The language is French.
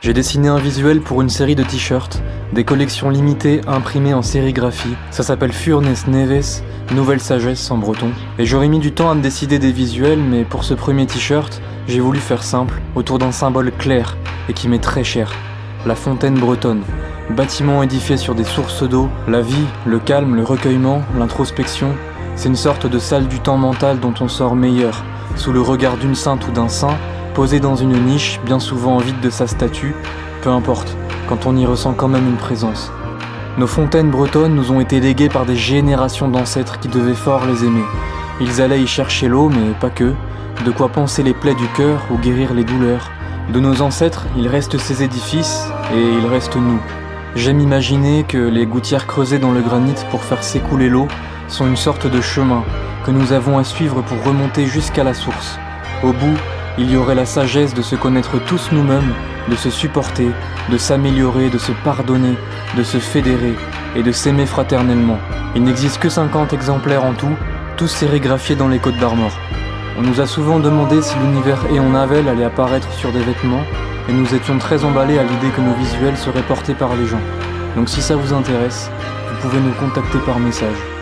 J'ai dessiné un visuel pour une série de t-shirts, des collections limitées imprimées en sérigraphie. Ça s'appelle Furnes Neves, Nouvelle Sagesse en breton. Et j'aurais mis du temps à me décider des visuels, mais pour ce premier t-shirt, j'ai voulu faire simple, autour d'un symbole clair et qui m'est très cher. La fontaine bretonne. Bâtiment édifié sur des sources d'eau, la vie, le calme, le recueillement, l'introspection. C'est une sorte de salle du temps mental dont on sort meilleur, sous le regard d'une sainte ou d'un saint, posé dans une niche, bien souvent vide de sa statue, peu importe, quand on y ressent quand même une présence. Nos fontaines bretonnes nous ont été léguées par des générations d'ancêtres qui devaient fort les aimer. Ils allaient y chercher l'eau, mais pas que, de quoi panser les plaies du cœur ou guérir les douleurs. De nos ancêtres, il reste ces édifices, et il reste nous. J'aime imaginer que les gouttières creusées dans le granit pour faire s'écouler l'eau sont une sorte de chemin que nous avons à suivre pour remonter jusqu'à la source. Au bout, il y aurait la sagesse de se connaître tous nous-mêmes, de se supporter, de s'améliorer, de se pardonner, de se fédérer et de s'aimer fraternellement. Il n'existe que 50 exemplaires en tout, tous sérigraphiés dans les Côtes d'Armor. On nous a souvent demandé si l'univers Éon Navel allait apparaître sur des vêtements, et nous étions très emballés à l'idée que nos visuels seraient portés par les gens. Donc si ça vous intéresse, vous pouvez nous contacter par message.